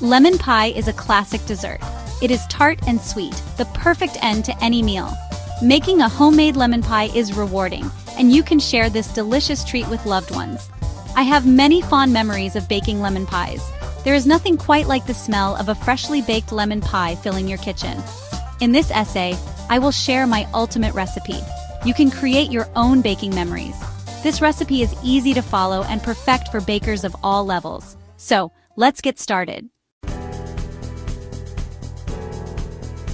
Lemon pie is a classic dessert. It is tart and sweet, the perfect end to any meal. Making a homemade lemon pie is rewarding, and you can share this delicious treat with loved ones. I have many fond memories of baking lemon pies. There is nothing quite like the smell of a freshly baked lemon pie filling your kitchen. In this essay, I will share my ultimate recipe. You can create your own baking memories. This recipe is easy to follow and perfect for bakers of all levels. So, let's get started.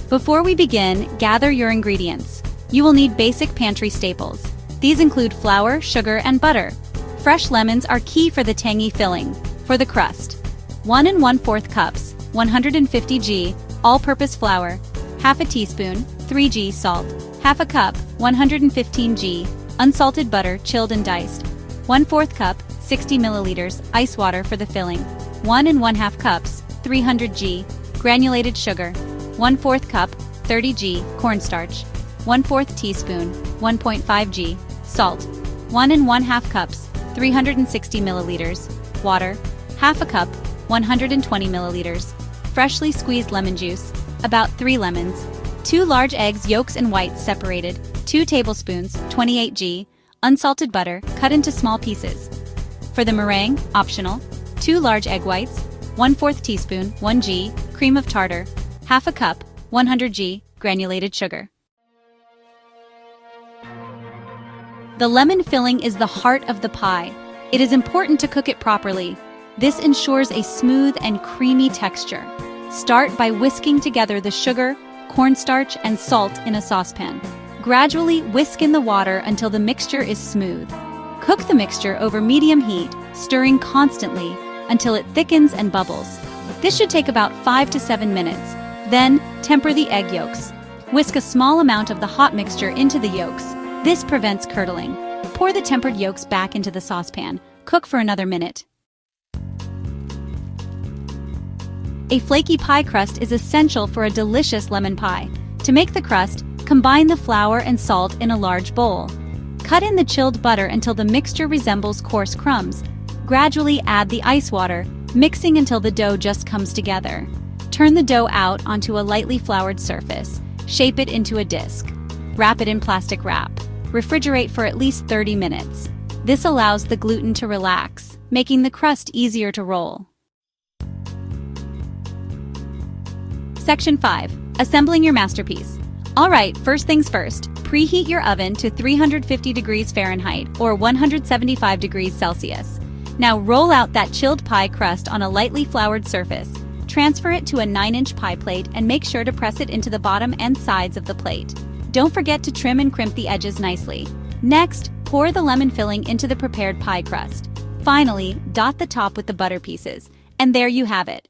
Before we begin, gather your ingredients. You will need basic pantry staples. These include flour, sugar, and butter. Fresh lemons are key for the tangy filling. For the crust, 1 1/4 cups, 150 g, all-purpose flour, half a teaspoon, 3 g salt, half a cup, 115 g, unsalted butter, chilled and diced, 1/4 cup, 60 milliliters, ice water for the filling, 1 1/2 cups, 300 g, granulated sugar, 1/4 cup, 30 g, cornstarch, 1/4 teaspoon, 1.5 g, salt, 1 1/2 cups, 360 milliliters, water, half a cup, 120 milliliters, freshly squeezed lemon juice, about 3 lemons, 2 large eggs yolks and whites separated, 2 tablespoons, 28 g, unsalted butter, cut into small pieces. For the meringue, optional, 2 large egg whites, 1/4 teaspoon, 1 g, cream of tartar, half a cup, 100 g, granulated sugar. The lemon filling is the heart of the pie. It is important to cook it properly. This ensures a smooth and creamy texture. Start by whisking together the sugar, cornstarch, and salt in a saucepan. Gradually whisk in the water until the mixture is smooth. Cook the mixture over medium heat, stirring constantly until it thickens and bubbles. This should take about 5 to 7 minutes. Then, temper the egg yolks. Whisk a small amount of the hot mixture into the yolks. This prevents curdling. Pour the tempered yolks back into the saucepan. Cook for another minute. A flaky pie crust is essential for a delicious lemon pie. To make the crust, combine the flour and salt in a large bowl. Cut in the chilled butter until the mixture resembles coarse crumbs. Gradually add the ice water, mixing until the dough just comes together. Turn the dough out onto a lightly floured surface. Shape it into a disc. Wrap it in plastic wrap. Refrigerate for at least 30 minutes. This allows the gluten to relax, making the crust easier to roll. Section 5. Assembling your masterpiece. Alright, first things first. Preheat your oven to 350 degrees Fahrenheit or 175 degrees Celsius. Now roll out that chilled pie crust on a lightly floured surface. Transfer it to a 9-inch pie plate and make sure to press it into the bottom and sides of the plate. Don't forget to trim and crimp the edges nicely. Next, pour the lemon filling into the prepared pie crust. Finally, dot the top with the butter pieces. And there you have it.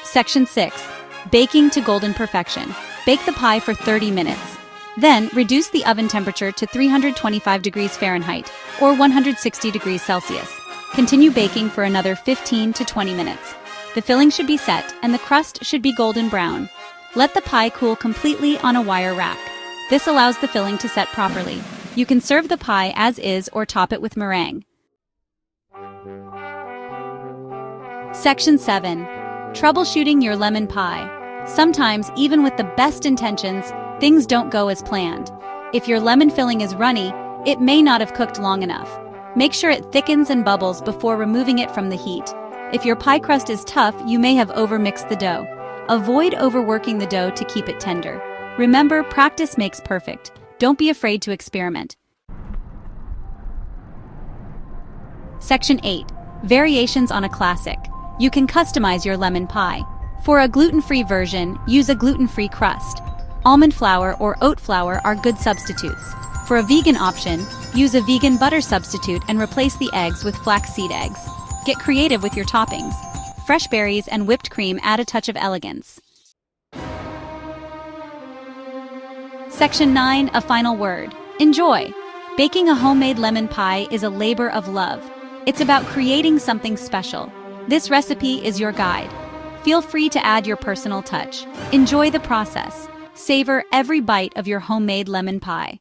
Section 6. Baking to golden perfection. Bake the pie for 30 minutes. Then, reduce the oven temperature to 325 degrees Fahrenheit or 160 degrees Celsius. Continue baking for another 15 to 20 minutes. The filling should be set and the crust should be golden brown. Let the pie cool completely on a wire rack. This allows the filling to set properly. You can serve the pie as is or top it with meringue. Section 7. Troubleshooting your lemon pie. Sometimes, even with the best intentions, things don't go as planned. If your lemon filling is runny, it may not have cooked long enough. Make sure it thickens and bubbles before removing it from the heat. If your pie crust is tough, you may have overmixed the dough. Avoid overworking the dough to keep it tender. Remember, practice makes perfect. Don't be afraid to experiment. Section 8. Variations on a classic. You can customize your lemon pie. For a gluten-free version, use a gluten-free crust. Almond flour or oat flour are good substitutes. For a vegan option, use a vegan butter substitute and replace the eggs with flaxseed eggs. Get creative with your toppings. Fresh berries and whipped cream add a touch of elegance. Section 9. A final word. Enjoy! Baking a homemade lemon pie is a labor of love. It's about creating something special. This recipe is your guide. Feel free to add your personal touch. Enjoy the process. Savor every bite of your homemade lemon pie.